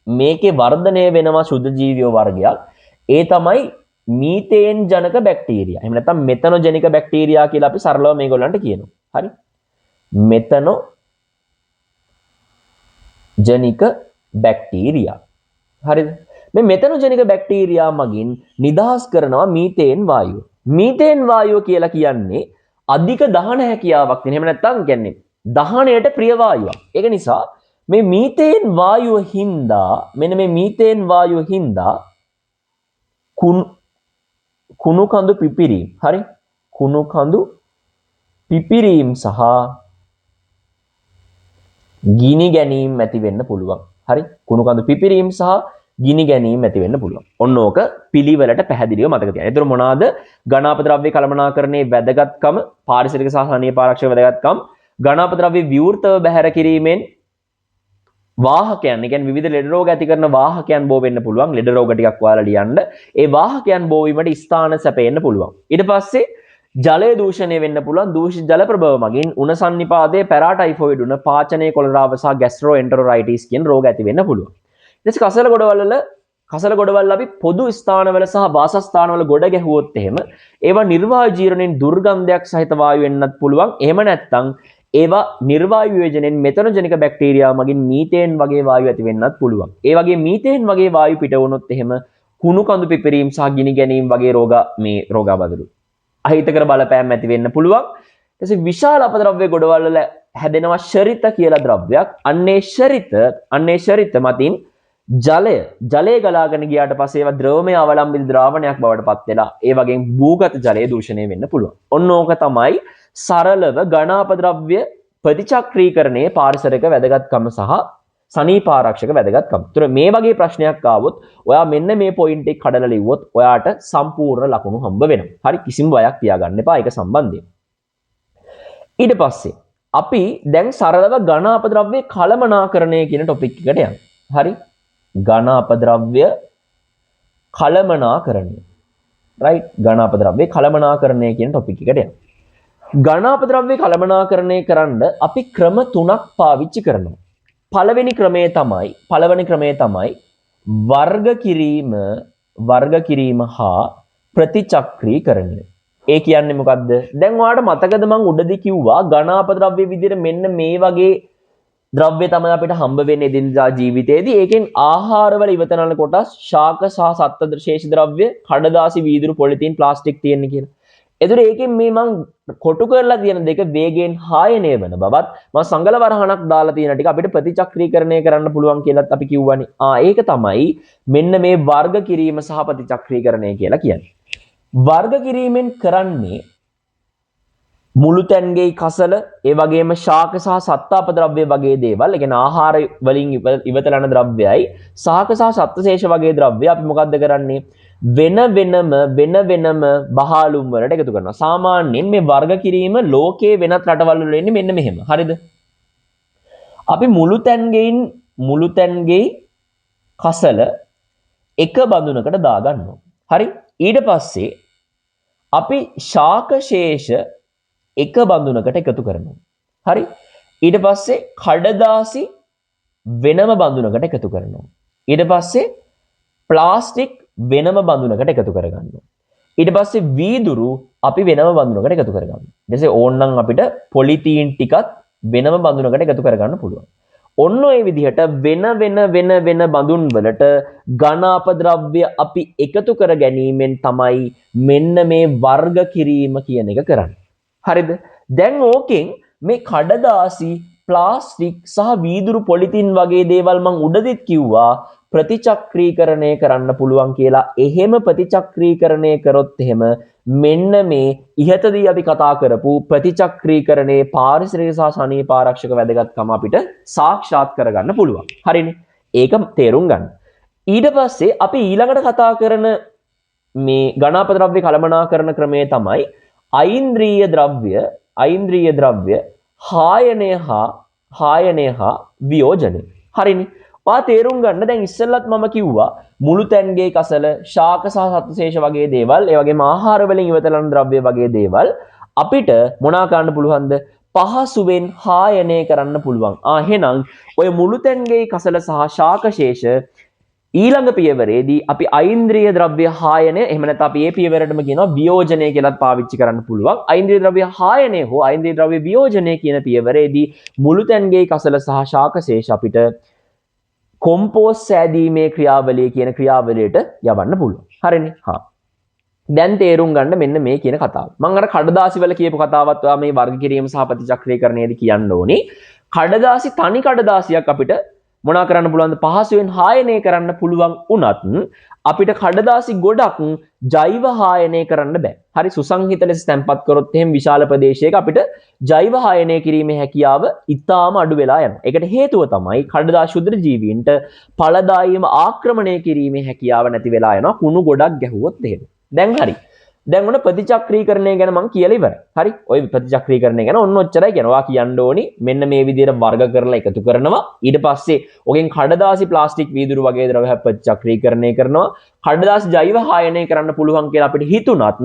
මේකේ වර්ධනය වෙනවා සුද්ධ ජීවියෝ වර්ගයක්. ඒ තමයි මීතේන් ජනක බැක්ටීරියා. එහෙම නැත්නම් මෙතනොජෙනික බැක්ටීරියා කියලා අපි සරලව මේගොල්ලන්ට කියනවා. හරි? මෙතනොජෙනික බැක්ටීරියා. හරිද? මේ මෙතනොජෙනික බැක්ටීරියා මගින් නිදහස් කරනවා මීතේන් වායුව. මීතේන් වායුව කියලා කියන්නේ අධික දහන හැකියාවක් තියෙන. එහෙම නැත්නම් කියන්නේ දහනයට ප්‍රිය වායුවක්. ඒක නිසා මේ මීතේන් වායුව හින්දා මෙන්න මේ මීතේන් වායුව හින්දා කුණු කඳු පිපිරීම හරි කුණු කඳු පිපිරීම සහ ගිනි ගැනීම ඇති වෙන්න පුළුවන්. හරි කුණු කඳු පිපිරීම සහ ගිනි ගැනීම ඇති වෙන්න පුළුවන්. ඔන්න ඕක පිළිවෙලට පැහැදිලිව මතක තියාගන්න. ඒතර මොනවාද? ගණාපද්‍රව්‍ය කළමනාකරණයේ වැදගත්කම, පාරිසරික සහ සාහනීය පාරක්ෂක වැදගත්කම, ගණාපද්‍රව්‍ය විවෘතව බැහැර කිරීමෙන් වාහකයන්, ඒ කියන්නේ විවිධ ලෙඩ රෝග ඇති කරන වාහකයන් බෝ වෙන්න පුළුවන්. ලෙඩ රෝග ටිකක් ඔයාලා ලියන්න. ඒ වාහකයන් බෝ වීමට ස්ථාන සැපෙන්න පුළුවන්. ඊට පස්සේ ජලය දූෂණය වෙන්න පුළුවන්. දූෂිත ජල ප්‍රභව මගින් උණ සන්නිපාතයේ පැරාටයිෆොයිඩ් උණ, පාචනයේ කොලරාව සහ ගැස්ට්‍රෝඑන්ටරොරයිටිස් කියන රෝග ඇති වෙන්න පුළුවන්. ඊට කසල ගොඩවල් අපි පොදු ස්ථානවල සහ වාසස්ථානවල ගොඩ ගැහුවොත් එහෙම ඒවා නිර්වායු ජීරණයෙන් දුර්ගන්ධයක් සහිත වායු වෙන්නත් පුළුවන්. එහෙම නැත්නම් ඒවා නිර්වායු වියෝජනයෙන් මෙතනොජෙනික බැක්ටීරියා මගින් මීතේන් වගේ වායු ඇති වෙන්නත් පුළුවන්. ඒ වගේ මීතේන් වගේ වායු පිට වුණොත් එහෙම කුණු කඳු පිපිරීම සහ ගිනි ගැනීම වගේ රෝගාබදලු අහිතකර බලපෑම් ඇති වෙන්න පුළුවන්. ඊට පස්සේ විශාල අපද්‍රව්‍ය ගොඩවල් වල හැදෙනවා ශරිත කියලා ද්‍රව්‍යයක්. අන්නේ ශරිත මතින් ජලය ගලාගෙන ගියාට පස්සේ ඒවා ද්‍රවමය අවලම්බිත ද්‍රාවණයක් බවට පත් වෙලා ඒ වගේම භූගත ජලය දූෂණය වෙන්න පුළුවන්. ඔන්න ඕක තමයි සරලව ඝන අපද්‍රව්‍ය ප්‍රතිචක්‍රීකරණයේ පාරිසරික වැදගත්කම සහ සනීපාරක්ෂක වැදගත්කම. ඒතර මේ වගේ ප්‍රශ්නයක් ආවොත් ඔයා මෙන්න මේ පොයින්ට් එක කඩලා ලිව්වොත් ඔයාට සම්පූර්ණ ලකුණු හම්බ වෙනවා. හරි කිසිම බයක් තියාගන්න එපා ඒක සම්බන්ධයෙන්. ඊට පස්සේ අපි දැන් සරලව ඝන අපද්‍රව්‍ය කළමනාකරණය කියන ටොපික් එකට යමු. හරි? ඝන අපද්‍රව්‍ය කළමනාකරණය. රයිට්? ඝන අපද්‍රව්‍ය කළමනාකරණය කියන ටොපික් එකට යමු. ඝන අපද්‍රව්‍ය කළමනාකරණය කරන්න අපි ක්‍රම 3ක් පාවිච්චි කරනවා. පළවෙනි ක්‍රමය තමයි වර්ග කිරීම හා ප්‍රතිචක්‍රීකරණය. ඒ කියන්නේ මොකද්ද? දැන් ඔයාලට මතකද මම උඩදී කිව්වා ඝන අපද්‍රව්‍ය විදිහට මෙන්න මේ වගේ ද්‍රව්‍ය තමයි අපිට හම්බ වෙන්නේ එදිනදා ජීවිතේදී. ඒකෙන් ආහාරවල ඉවතන කොටස් ශාක සහ සත්ත්ව ශේෂ ද්‍රව්‍ය, කඩදාසි, වීදුරු, පොලිතීන්, ප්ලාස්ටික් තියෙන්නේ කියලා. එතකොට ඒකෙන් මේ මං කොටු කරලා තියෙන දෙක වේගයෙන් හායනය වෙන බවත් මම සංගල වරහණක් දාලා තියෙන ටික අපිට ප්‍රතිචක්‍රීකරණය කරන්න පුළුවන් කියලාත් අපි කිව්වනේ. ඒක තමයි මෙන්න මේ වර්ග කිරීම සහ ප්‍රතිචක්‍රීකරණය කියලා කියන්නේ. වර්ග කිරීමෙන් කරන්නේ මුළු තැන්ගේ කසල, ඒ වගේම ශාක සහ සත්තාපද්‍රව්‍ය වගේ දේවල්, ඒ කියන්නේ ආහාර වලින් ඉවතලන ද්‍රව්‍යයි ශාක සහ සත්ත්වශේෂ වගේ ද්‍රව්‍ය අපි මොකද්ද කරන්නේ? වෙන වෙනම බහාලුම් වලට එකතු කරනවා. සාමාන්‍යයෙන් මේ වර්ග කිරීම ලෝකයේ වෙනත් රටවල් වල වෙන්නේ මෙන්න මෙහෙම. හරිද? අපි මුළු තැන්ගේ කසල එක බඳුනකට දාගන්නවා. හරි? ඊට පස්සේ අපි ශාක ශේෂ එක බඳුනකට එකතු කරනවා. හරි? ඊට පස්සේ කඩදාසි වෙනම බඳුනකට එකතු කරනවා. ඊට පස්සේ ප්ලාස්ටික් වෙනම බඳුනකට එකතු කරගන්නවා. ඊට පස්සේ වීදුරු අපි වෙනම බඳුනකට එකතු කරගන්නවා. ඊට පස්සේ ඕනනම් අපිට පොලිතීන් ටිකත් වෙනම බඳුනකට එකතු කරගන්න පුළුවන්. ඔන්න ඔය විදිහට වෙන බඳුන් වලට ඝන අපද්‍රව්‍ය අපි එකතු කර ගැනීමෙන් තමයි මෙන්න මේ වර්ග කිරීම කියන එක කරන්නේ. හරිද? දැන් ඕකෙන් මේ කඩදාසි, ප්ලාස්ටික් සහ වීදුරු, පොලිතීන් වගේ දේවල් මං උඩදිත් කිව්වා ප්‍රතිචක්‍රීකරණය කරන්න පුළුවන් කියලා. එහෙම ප්‍රතිචක්‍රීකරණය කරොත් එහෙම මෙන්න මේ ඉහතදී අපි කතා කරපු ප්‍රතිචක්‍රීකරණයේ පාරිසරික සහ සනීපාරක්ෂක වැදගත්කම අපිට සාක්ෂාත් කරගන්න පුළුවන්. හරිනේ? ඒක තේරුම් ගන්න. ඊට පස්සේ අපි ඊළඟට කතා කරන මේ ඝන අපද්‍රව්‍ය කළමනාකරණ ක්‍රමය තමයි ඓන්ද්‍රීය ද්‍රව්‍ය හායනය හා වියෝජනය. හරිනේ? ඔයා තේරුම් ගන්න. දැන් ඉස්සෙල්ලත් මම කිව්වා මුළු තැන්ගේ කසල, ශාක සහ සත්ත්වශේෂ වගේ දේවල්, ඒ වගේම ආහාර වලින් ඉවතලන ද්‍රව්‍ය වගේ දේවල් අපිට මොනා කරන්න පුළුවන්ද? පහසුවෙන් හායනය කරන්න පුළුවන්. එහෙනම් ඔය මුළු තැන්ගේ කසල සහ ශාක ශේෂ ඊළඟ පියවරේදී අපි ඓන්ද්‍රීය ද්‍රව්‍ය හායනය, එහෙම නැත්නම් අපි මේ පියවරටම කියනවා වියෝජනය කියලාත් පාවිච්චි කරන්න පුළුවන්. ඓන්ද්‍රීය ද්‍රව්‍ය හායනය හෝ ඓන්ද්‍රීය ද්‍රව්‍ය වියෝජනය කියන පියවරේදී මුළු තැන්ගේ කසල සහ ශාක ශේෂ අපිට කොම්පෝස්ට් සෑදීමේ ක්‍රියාවලිය කියන ක්‍රියාවලියට යවන්න පුළුවන්. හරිනේ? දැන් තේරුම් ගන්න මෙන්න මේ කියන කතාව. මම අර කඩදාසි වල කියපු කතාවත් ඔයා මේ වර්ග කිරීම සහ ප්‍රතිචක්‍රීකරණයේදී කියන්න ඕනේ. තනි කඩදාසියක් අපිට මොනා කරන්න පුළුවන්ද? පහසුවෙන් හායනය කරන්න පුළුවන් උනත් අපිට කඩදාසි ගොඩක් ජෛව හායනය කරන්න බෑ. හරි? සුසංහිත ලෙස තැන්පත් කරොත් එහෙම විශාල ප්‍රදේශයක අපිට ජෛව හායනය කිරීමේ හැකියාව ඉතාම අඩු වෙලා යනවා. ඒකට හේතුව තමයි කඩදාසි ශුද්‍ර ජීවීන්ට ඵලදායීම ආක්‍රමණය කිරීමේ හැකියාව නැති වෙලා යනවා කුණු ගොඩක් ගැහුවොත් එහෙම. දැන් හරි. දැන් ඔන්න ප්‍රතිචක්‍රීකරණය ගැන මම කියලා ඉවරයි. හරි? ওই ප්‍රතිචක්‍රීකරණය ගැන ඔන්න ඔච්චරයි කියනවා. කියන්න ඕනි මෙන්න මේ විදිහට වර්ග කරලා එකතු කරනවා. ඊට පස්සේ ඔකෙන් කඩදාසි, ප්ලාස්ටික්, වීදුරු වගේ ද්‍රව්‍ය ප්‍රතිචක්‍රීකරණය කරනවා. කඩදාසි ජෛව හායනය කරන්න පුළුවන් කියලා අපිට හිතුණත්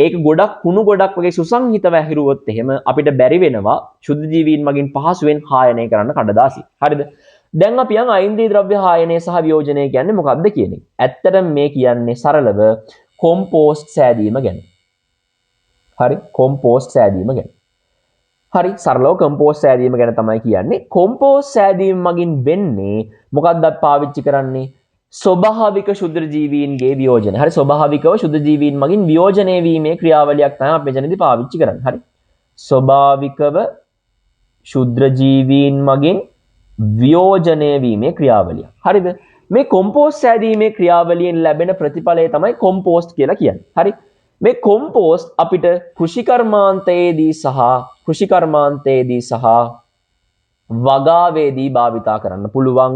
ඒක ගොඩක් කුණු ගොඩක් වගේ සුසංහිතව ඇහිරුවොත් එහෙම අපිට බැරි වෙනවා ශුද්ධ ජීවීන් මගින් පහසුවෙන් හායනය කරන්න කඩදාසි. හරිද? දැන් අපි යන් අයින්ද්‍රිය ද්‍රව්‍ය හායනය සහ වියෝජනය කියන්නේ මොකක්ද කියන එක. ඇත්තටම මේ කියන්නේ සරලව කොම්පෝස්ට් සෑදීම ගැන. හරි කොම්පෝස්ට් සෑදීම ගැන. හරි සරලව කොම්පෝස්ට් සෑදීම ගැන තමයි කියන්නේ. කොම්පෝස්ට් සෑදීම මගින් වෙන්නේ මොකක්ද පාවිච්චි කරන්නේ? ස්වභාවික ශුද්ධ ජීවීන්ගේ වියෝජනය. හරි ස්වභාවිකව ශුද්ධ ජීවීන් මගින් වියෝජනය වීමේ ක්‍රියාවලියක් තමයි අපි මෙතනදී පාවිච්චි කරන්නේ. හරි ස්වභාවිකව ශුද්ධ ජීවීන් මගින් වියෝජනය වීමේ ක්‍රියාවලිය. හරිද? මේ කොම්පෝස්ට් සෑදීමේ ක්‍රියාවලියෙන් ලැබෙන ප්‍රතිඵලය තමයි කොම්පෝස්ට් කියලා කියන්නේ. හරි මේ කොම්පෝස්ට් අපිට කෘෂිකර්මාන්තයේදී සහ වගාවේදී භාවිතා කරන්න පුළුවන්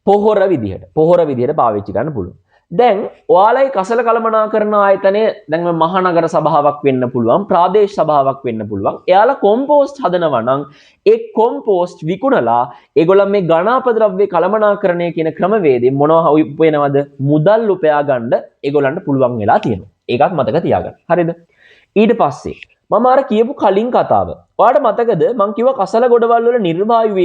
පොහොර විදිහට පාවිච්චි කරන්න පුළුවන්. දැන් ඔයාලයි කසල කළමනාකරණ ආයතනය දැන් මේ මහනගර සභාවක් වෙන්න පුළුවන්, ප්‍රාදේශ සභාවක් වෙන්න පුළුවන්. එයාලා කොම්පෝස්ට් හදනවා නම් ඒ කොම්පෝස්ට් විකුණලා ඒගොල්ලන් මේ ඝනාපද්‍රව්‍ය කළමනාකරණය කියන ක්‍රමවේදයෙන් මොනවා වෙනවද? මුදල් උපයා ගන්න ඒගොල්ලන්ට පුළුවන් වෙලා තියෙනවා. ඒකත් මතක තියාගන්න. හරිද? ඊට පස්සේ මම අර කියපු කලින් කතාව. ඔයාලට මතකද මම කිව්වා කසල ගොඩවල් වල නිර්වායු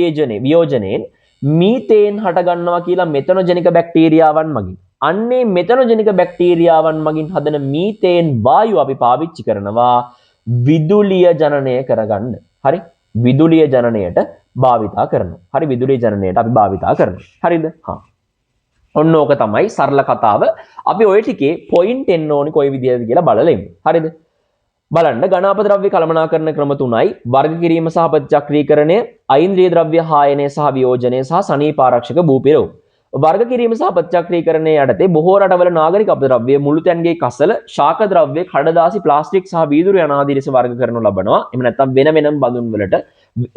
වියෝජනයෙන් මීතේන් හට ගන්නවා කියලා මෙතනොජෙනික බැක්ටීරියාවන් මගින්. අන්නේ මෙතනොජෙනික බැක්ටීරියාවන් මගින් හදන මීතේන් වායුව අපි පාවිච්චි කරනවා විදුලිය ජනනය කරගන්න. හරි? විදුලිය ජනනයට භාවිතා කරනවා. හරි විදුලිය ජනනයට අපි භාවිතා කරනවා. හරිද? හා. ඔන්න ඕක තමයි සරල කතාව. අපි ওই ටිකේ පොයින්ට් එන්න ඕනි කොයි විදිහද කියලා බලලා ඉමු. හරිද? බලන්න ඝනාපද්‍රව්‍ය කළමනාකරණ ක්‍රම තුනයි වර්ග කිරීම සහ ප්‍රතිචක්‍රීකරණය, අයින්ද්‍රිය ද්‍රව්‍ය හායනය සහ වියෝජනය සහ සනීපාරක්ෂක භූපිරවුම්. වර්ග කිරීම සහ ප්‍රතිචක්‍රීකරණය යටතේ බොහෝ රටවල නාගරික අපද්‍රව්‍ය, මුළුතැන්ගේ කසල, ශාක ද්‍රව්‍ය, කඩදාසි, ප්ලාස්ටික් සහ වීදුරු යන ආදී ලෙස වර්ග කරනු ලබනවා. එහෙම නැත්නම් වෙන වෙනම බඳුන් වලට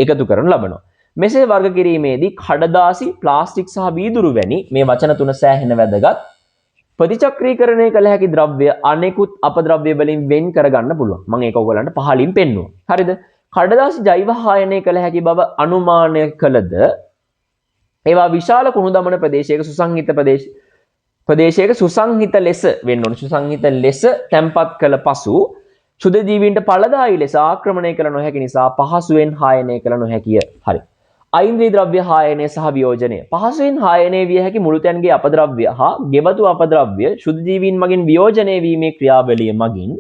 එකතු කරනු ලබනවා. මෙසේ වර්ග කිරීමේදී කඩදාසි, ප්ලාස්ටික් සහ වීදුරු වැනි මේ වචන තුන සෑහෙන වැදගත්. ප්‍රතිචක්‍රීකරණය කළ හැකි ද්‍රව්‍ය අනෙකුත් අපද්‍රව්‍ය වලින් වෙන් කරගන්න පුළුවන්. මම ඒක ඔයගලන්ට පහලින් පෙන්නුවා. හරිද? කඩදාසි ජෛව හායනය කළ හැකි බව අනුමානය කළද ඒවා විශාල කුණු දමන ප්‍රදේශයක සුසංහිත ලෙස වෙන්න ඕන. සුසංහිත ලෙස තැන්පත් කළ පසු ශුද්ධ ජීවීන්ට ඵලදායී ලෙස ආක්‍රමණය කළ නොහැකි නිසා පහසුවෙන් හායනය කළ නොහැකිය. හරි. අයින්ද්‍රිය ද්‍රව්‍ය හායනය සහ වියෝජනය. පහසුවෙන් හායනය විය හැකි මුළුතැන්ගේ අපද්‍රව්‍ය හා ගෙවතු අපද්‍රව්‍ය ශුද්ධ ජීවීන් මගින් වියෝජනය වීමේ ක්‍රියාවලිය මගින්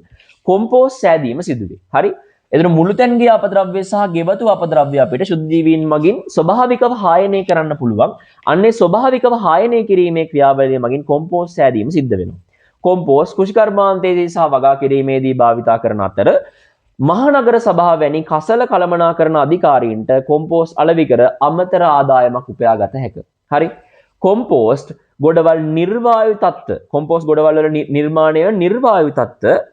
කොම්පෝස්ට් සෑදීම සිදු වේ. හරි. එතන මුළුතැන්ගේ අපද්‍රව්‍ය සහ ගෙවතු අපද්‍රව්‍ය අපිට ශුද්ධ ජීවීන් මගින් ස්වභාවිකව හායනය කරන්න පුළුවන්. අන්නේ ස්වභාවිකව හායනය කිරීමේ ක්‍රියාවලිය මගින් කොම්පෝස්ට් සෑදීම සිද්ධ වෙනවා. කොම්පෝස්ට් කෘෂිකර්මාන්තයේදී සහ වගා කිරීමේදී භාවිතා කරන අතර මහනගර සභාව වැනි කසල කළමනාකරණ අධිකාරීන්ට කොම්පෝස්ට් අලෙවිකර අමතර ආදායමක් උපයා ගත හැක. හරි. කොම්පෝස්ට් ගොඩවල් නිර්වායු තත්ත්ව කොම්පෝස්ට් ගොඩවල් වල නිර්මාණය නිර්වායු තත්ත්ව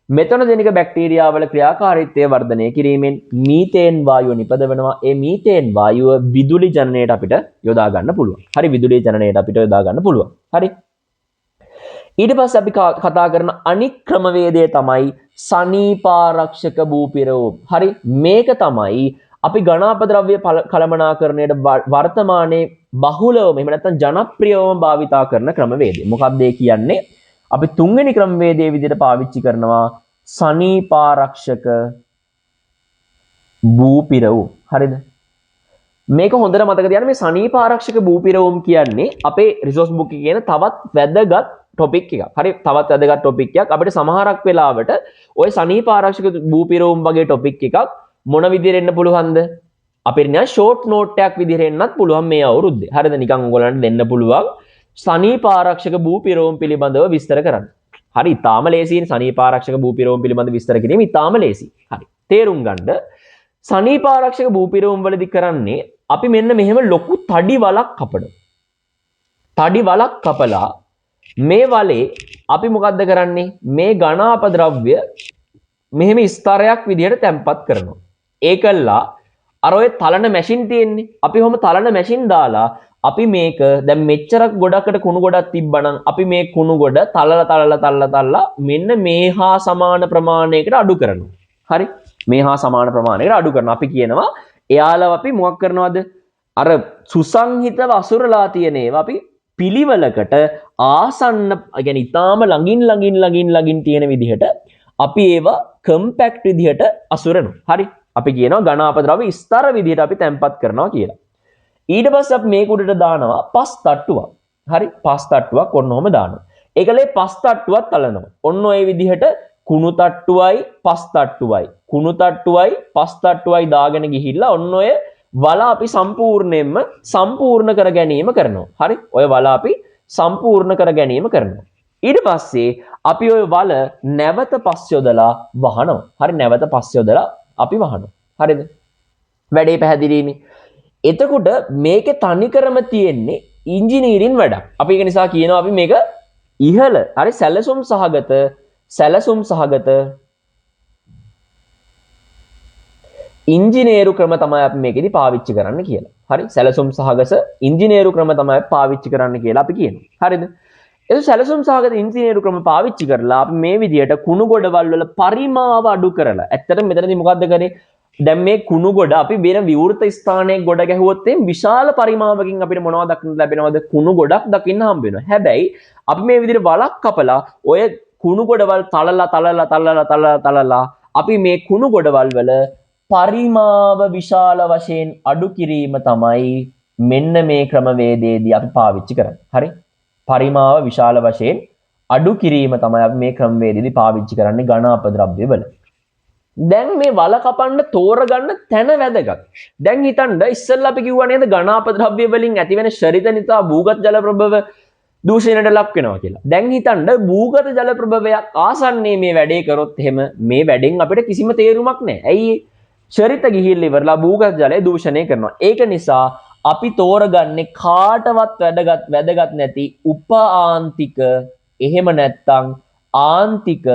මෙතනොජෙනික බැක්ටීරියාවල ක්‍රියාකාරීත්වය වර්ධනය කිරීමෙන් මීතේන් වායුව නිපදවනවා. ඒ මීතේන් වායුව විදුලි ජනනයට අපිට යොදා ගන්න පුළුවන්. හරි විදුලි ජනනයට අපිට යොදා ගන්න පුළුවන්. හරි. ඊට පස්සේ අපි කතා කරන අනික් ක්‍රමවේදය තමයි සනීපාරක්ෂක භූපිරවුම්. හරි මේක තමයි අපි ඝනාපද්‍රව්‍ය කළමනාකරණයට වර්තමානයේ බහුලවම එහෙම නැත්නම් ජනප්‍රියවම භාවිතා කරන ක්‍රමවේදය. මොකක්ද ඒ කියන්නේ? අපි තුන්වෙනි ක්‍රමවේදයේ විදිහට පාවිච්චි කරනවා සනීපාරක්ෂක භූපිරවුම්. හරිද? මේක හොඳට මතක තියාගන්න. මේ සනීපාරක්ෂක භූපිරවුම් කියන්නේ අපේ රිසෝස් බුක් එකේ කියන තවත් වැදගත් ටොපික් එකක්. හරි තවත් වැදගත් ටොපික් එකක්. අපිට සමහරක් වෙලාවට ওই සනීපාරක්ෂක භූපිරවුම් වගේ ටොපික් එකක් මොන විදිහට එන්න පුළුවන්ද? අපිට නිකන් ෂෝට් නෝට් එකක් විදිහට එන්නත් පුළුවන් මේ අවුරුද්දේ. හරිද? නිකන් ඔයගොල්ලන්ට දෙන්න පුළුවන් සනීපාරක්ෂක භූපිරවුම් පිළිබඳව විස්තර කරන්න. හරි ඉතාලම ලේසියි සනීපාරක්ෂක භූපිරවුම් පිළිබඳව විස්තර කිරීම ඉතාලම ලේසියි. හරි තේරුම් ගන්න සනීපාරක්ෂක භූපිරවුම් වලදී කරන්නේ අපි මෙන්න මෙහෙම ලොකු තඩි වලක් කපනවා. තඩි වලක් කපලා මේ වලේ අපි මොකද්ද කරන්නේ? මේ ඝනාපද්‍රව්‍ය මෙහෙම ස්තරයක් විදිහට තැම්පත් කරනවා. ඒකල්ලා අර ඔය තලන මැෂින් තියෙන්නේ. අපි කොහොම තලන මැෂින් දාලා අපි මේක දැන් මෙච්චරක් ගොඩකට කුණු ගොඩක් තිබ්බනම් අපි මේ කුණු ගොඩ තලලා මෙන්න මේ හා සමාන ප්‍රමාණයකට අඩු කරනවා. හරි? මේ හා සමාන ප්‍රමාණයකට අඩු කරනවා. අපි කියනවා එයාලව අපි මොකක් කරනවද? අර සුසංහිතව අසුරලා තියෙන ඒවා අපි පිළිවෙලකට ආසන්න يعني ඊටාම ළඟින් තියෙන විදිහට අපි ඒවා කම්පැක්ට් විදිහට අසුරනවා. හරි? අපි කියනවා ඝනාපද්‍රව්‍ය ස්තර විදිහට අපි තැම්පත් කරනවා කියලා. ඊට පස්සේ අපි මේක උඩට දානවා පස් තට්ටුවක්. හරි පස් තට්ටුවක් ඔන්න ඔහම දානවා. ඒකලේ පස් තට්ටුවක් තලනවා. ඔන්න ඔය විදිහට කුණු තට්ටුවයි පස් තට්ටුවයි කුණු තට්ටුවයි පස් තට්ටුවයි දාගෙන ගිහිල්ලා ඔන්න ඔය වල අපි සම්පූර්ණයෙන්ම සම්පූර්ණ කර ගැනීම කරනවා. හරි ඔය වල අපි සම්පූර්ණ කර ගැනීම කරනවා. ඊට පස්සේ අපි ඔය වල නැවත පස් යොදලා වහනවා. හරි නැවත පස් යොදලා අපි වහනවා. හරිද? වැඩේ පැහැදිලිනේ. එතකොට මේකේ තනිකරම තියෙන්නේ ඉංජිනේරින් වැඩක්. අපි ඒක නිසා කියනවා අපි මේක ඉහළ හරි සැලසුම් සහගත ඉංජිනේරු ක්‍රම තමයි අපි මේකෙදි පාවිච්චි කරන්න කියලා. හරි සැලසුම් සහගත ඉංජිනේරු ක්‍රම තමයි පාවිච්චි කරන්න කියලා අපි කියනවා. හරිද? ඒ සැලසුම් සහගත ඉංජිනේරු ක්‍රම පාවිච්චි කරලා අපි මේ විදිහට කුණු ගොඩවල් වල පරිමාව අඩු කරලා. ඇත්තටම මෙතනදී මොකද්ද කරන්නේ? දැන් මේ කුණු ගොඩ අපි වෙන විවෘත ස්ථානයක ගොඩ ගැහුවොත් එම් විශාල පරිමාවකින් අපිට මොනවද දක්න්න ලැබෙනවද? කුණු ගොඩක් දකින්න හම්බ වෙනවා. හැබැයි අපි මේ විදිහට වලක් කපලා ඔය කුණු ගොඩවල් තලලා අපි මේ කුණු ගොඩවල් වල පරිමාව විශාල වශයෙන් අඩු කිරීම තමයි මෙන්න මේ ක්‍රමවේදයේදී අපි පාවිච්චි කරන්නේ. හරි? පරිමාව විශාල වශයෙන් අඩු කිරීම තමයි අපි මේ ක්‍රමවේදයේදී පාවිච්චි කරන්නේ ඝන අපද්‍රව්‍ය වල. දැන් මේ වල කපන්න තෝරගන්න තැන වැදගත්. දැන් හිතන්න ඉස්සෙල්ලා අපි කිව්වා නේද ඝන අපද්‍රව්‍ය වලින් ඇතිවෙන ශරිත නිසා භූගත ජල ප්‍රභව දූෂණයට ලක් වෙනවා කියලා. දැන් හිතන්න භූගත ජල ප්‍රභවයක් ආසන්නයේ මේ වැඩේ කරොත් එහෙම මේ වැඩෙන් අපිට කිසිම තේරුමක් නැහැ. ඇයි? ශරිත ගිහිල්ලා ඉවරලා භූගත ජලය දූෂණය කරනවා. ඒක නිසා අපි තෝරගන්නේ කාටවත් වැදගත් නැති උපාන්තික එහෙම නැත්නම් ආන්තික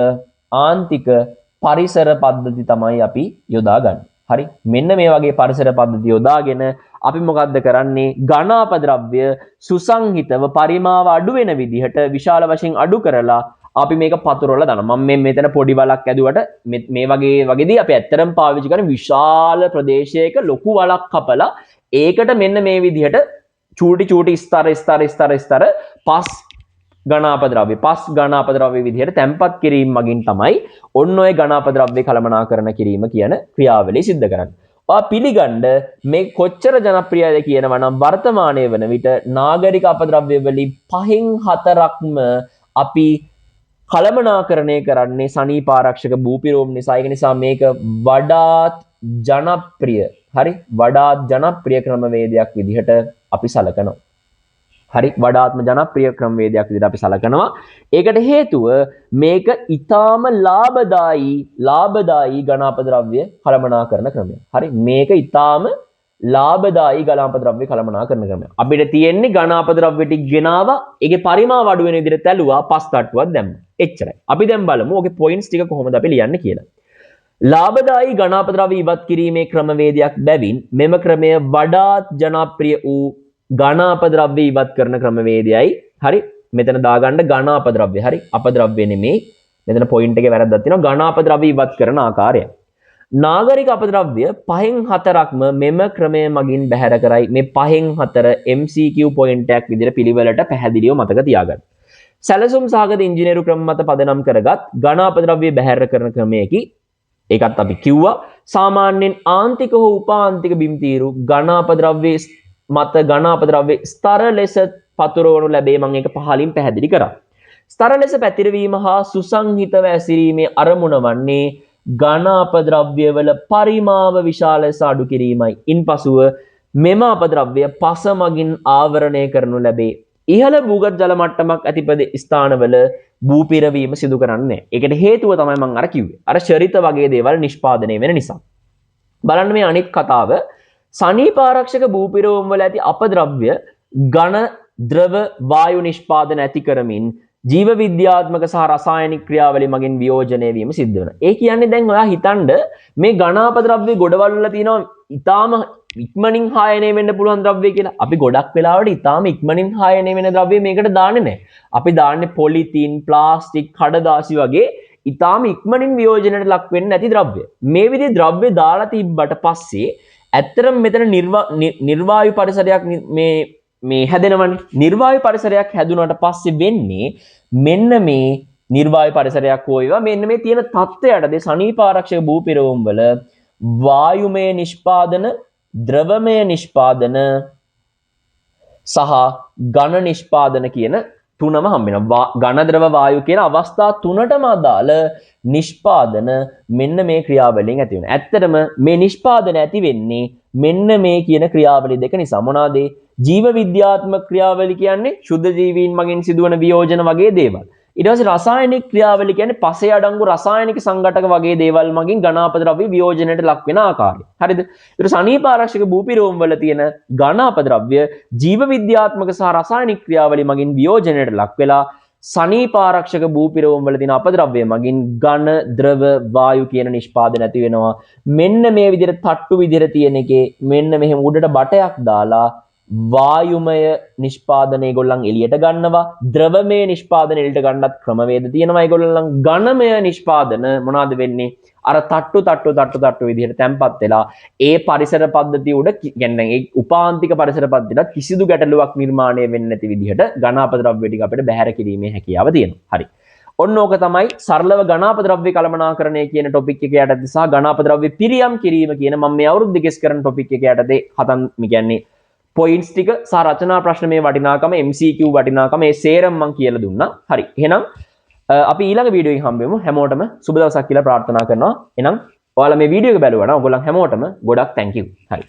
පරිසර පද්ධති තමයි අපි යොදාගන්නේ. හරි? මෙන්න මේ වගේ පරිසර පද්ධති යොදාගෙන අපි මොකද්ද කරන්නේ? ඝන අපද්‍රව්‍ය සුසංහිතව පරිමාව අඩු වෙන විදිහට විශාල වශයෙන් අඩු කරලා අපි මේක පතුරවලා දානවා. මම මෙතන පොඩි වලක් ඇදුවට මේ වගේදී අපි ඇත්තටම පාවිච්චි කරන විශාල ප්‍රදේශයක ලොකු වලක් කපලා ඒකට මෙන්න මේ විදිහට චූටි ස්තර පස් ඝන අපද්‍රව්‍ය විදිහට තැම්පත් කිරීම මගින් තමයි ඔන්න ඔය ඝන අපද්‍රව්‍ය කළමනාකරණ කිරීම කියන ක්‍රියාවලිය සිද්ධ කරන්නේ. ඔයා පිළිගන්න මේ කොච්චර ජනප්‍රියද කියනවා නම් වර්තමානයේ වන විට නාගරික අපද්‍රව්‍ය වලින් 5න් 4ක්ම අපි කළමනාකරණය කරන්නේ සනීපාරක්ෂක භූපිරෝම නිසා. ඒක නිසා මේක වඩාත් ජනප්‍රිය ක්‍රමවේදයක් විදිහට අපි සලකනවා. හරි වඩාත්ම ජනප්‍රිය ක්‍රමවේදයක් විදිහට අපි සලකනවා. ඒකට හේතුව මේක ඊටාම ලාභදායී ඝන අපද්‍රව්‍ය කළමනාකරණ ක්‍රමය. හරි මේක ඊටාම ලාභදායී ඝන අපද්‍රව්‍ය කළමනාකරණ ක්‍රමය. අපිට තියෙන්නේ ඝන අපද්‍රව්‍ය ටික ගෙනාවා ඒකේ පරිමාව අඩු වෙන විදිහට තැළුවා පස් තට්ටුවක් දැම්මා. එච්චරයි. අපි දැන් බලමු ඔගේ පොයින්ට්ස් ටික කොහොමද අපි ලියන්නේ කියලා. ලාභදායී ඝන අපද්‍රව්‍ය ඉවත් කිරීමේ ක්‍රමවේදයක් බැවින් මෙම ක්‍රමය වඩාත් ජනප්‍රිය වූ ඝන අපද්‍රව්‍ය ඉවත් කරන ක්‍රමවේදයයි. හරි මෙතන දාගන්න ඝන අපද්‍රව්‍ය. හරි අපද්‍රව්‍ය නෙමෙයි. මෙතන පොයින්ට් එකේ වැරද්දක් තියෙනවා. ඝන අපද්‍රව්‍ය ඉවත් කරන ආකාරය. නාගරික අපද්‍රව්‍ය 5න් 4ක්ම මෙම ක්‍රමය මගින් බැහැර කරයි. මේ 5න් 4 MCQ පොයින්ට් එකක් විදිහට පිළිවෙලට පැහැදිලිව මතක තියාගන්න. සැලසුම් සහගත ඉංජිනේරු ක්‍රම මත පදනම් කරගත් ඝන අපද්‍රව්‍ය බැහැර කරන ක්‍රමයකි. ඒකත් අපි කිව්වා සාමාන්‍යයෙන් ආන්තික හෝ උපාන්තික බිම්තීරු ඝන අපද්‍රව්‍ය මත ඝන අපද්‍රව්‍ය ස්තර ලෙස පතුරවනු ලැබේ. මම ඒක පහලින් පැහැදිලි කරා. ස්තර ලෙස පැතිරවීම හා සුසංහිතව ඇසිරීමේ අරමුණ වන්නේ ඝන අපද්‍රව්‍ය වල පරිමාව විශාල ලෙස අඩු කිරීමයි. ඉන්පසුව මෙම අපද්‍රව්‍ය පස මගින් ආවරණය කරනු ලැබේ. ඉහළ භූගත ජල මට්ටමක් ඇති ස්ථානවල භූ පිරවීම සිදු කරන්නේ. ඒකට හේතුව තමයි මම අර කිව්වේ. අර ශරිත වගේ දේවල් නිෂ්පාදනය වෙන නිසා. බලන්න මේ අනිත් කතාව. සනීපාරක්ෂක භූපිරවුම් වල ඇති අපද්‍රව්‍ය ඝන ද්‍රව වායු නිෂ්පාදන ඇති කරමින් ජීව විද්‍යාත්මක සහ රසායනික ක්‍රියාවලිය මගින් වියෝජනය වීම සිද්ධ වෙනවා. ඒ කියන්නේ දැන් ඔයා හිතන්න මේ ඝන අපද්‍රව්‍ය ගොඩවල් වල තියෙනවා ඊටාම ඉක්මනින් හායනය වෙන්න පුළුවන් ද්‍රව්‍ය කියලා. අපි ගොඩක් වෙලාවට ඊටාම ඉක්මනින් හායනය වෙන ද්‍රව්‍ය මේකට දාන්නේ නැහැ. අපි දාන්නේ පොලිතීන්, ප්ලාස්ටික්, කඩදාසි වගේ ඊටාම ඉක්මනින් වියෝජනයට ලක් වෙන්නේ නැති ද්‍රව්‍ය. මේ විදිහේ ද්‍රව්‍ය දාලා තිබ්බට පස්සේ ඇත්තටම මෙතන නිර්වායු පරිසරයක් මේ හැදෙනවනේ. නිර්වායු පරිසරයක් හැදුනට පස්සේ වෙන්නේ මෙන්න මේ නිර්වායු පරිසරයක් හොයවා මෙන්න මේ තියෙන තත්ත්වයටද සනීපාරක්ෂක භූපිරවුම් වල වායුමය නිෂ්පාදන, ද්‍රවමය නිෂ්පාදන සහ ඝන නිෂ්පාදන කියන තුනම හම්බ වෙනවා. ඝන ද්‍රව වායු කියන අවස්ථා තුනටම අදාළ නිෂ්පාදන මෙන්න මේ ක්‍රියාවලියෙන් ඇති වෙනවා. ඇත්තටම මේ නිෂ්පාදන ඇති වෙන්නේ මෙන්න මේ කියන ක්‍රියාවලි දෙක නිසා. මොනවාද? ජීව විද්‍යාත්මක ක්‍රියාවලි කියන්නේ ශුද්ධ ජීවීන් මගින් සිදුවන වියෝජන වගේ දේවල්. ඊට පස්සේ රසායනික ක්‍රියාවලිය කියන්නේ පසේ අඩංගු රසායනික සංඝටක වගේ දේවල් මගින් ඝන අපද්‍රව්‍ය වියෝජනයට ලක් වෙන ආකාරය. හරිද? ඒතර සනීප ආරක්ෂක භූපිරෝම වල තියෙන ඝන අපද්‍රව්‍ය ජීව විද්‍යාත්මක සහ රසායනික ක්‍රියාවලිය මගින් වියෝජනයට ලක් වෙලා සනීප ආරක්ෂක භූපිරෝම වල තියෙන අපද්‍රව්‍ය මගින් ඝන ද්‍රව වායු කියන නිෂ්පාදන ඇති වෙනවා. මෙන්න මේ විදිහට තට්ටු විදිහට තියෙන එකේ මෙන්න මෙහෙම උඩට බටයක් දාලා වායුමය නිෂ්පාදන ඒගොල්ලන් එළියට ගන්නවා. ද්‍රවමය නිෂ්පාදන එළියට ගන්නත් ක්‍රමවේද තියෙනවා. ඒගොල්ලන් ඝනමය නිෂ්පාදන මොනවද වෙන්නේ? අර තට්ටු විදිහට තැම්පත් වෙලා ඒ පරිසර පද්ධතිය උඩ කියන්නේ ඒ උපාන්තික පරිසර පද්ධතියට කිසිදු ගැටලුවක් නිර්මාණය වෙන්නේ නැති විදිහට ඝන අපද්‍රව්‍ය ටික අපිට බැහැර කිරීමේ හැකියාව තියෙනවා. හරි. ඔන්න ඕක තමයි සරලව ඝන අපද්‍රව්‍ය කළමනාකරණය කියන टॉपिक එක යටතේ සහ ඝන අපද්‍රව්‍ය පිරියම් කිරීම කියන මම මේ අවුරුද්ද ගෙස් කරන टॉपिक එක යටතේ කියන්නේ පොයින්ට්ස් ටික සහ රචනා ප්‍රශ්න මේ වටිනාකම MCQ වටිනාකම මේ සේරම මම කියලා දුන්නා. හරි. එහෙනම් අපි ඊළඟ වීඩියෝ එකෙන් හම්බෙමු. හැමෝටම සුබ දවසක් කියලා ප්‍රාර්ථනා කරනවා. එහෙනම් ඔයාලා මේ වීඩියෝ එක බැලුවා නම් ඔයගොල්ලන් හැමෝටම ගොඩක් thank you. හරි.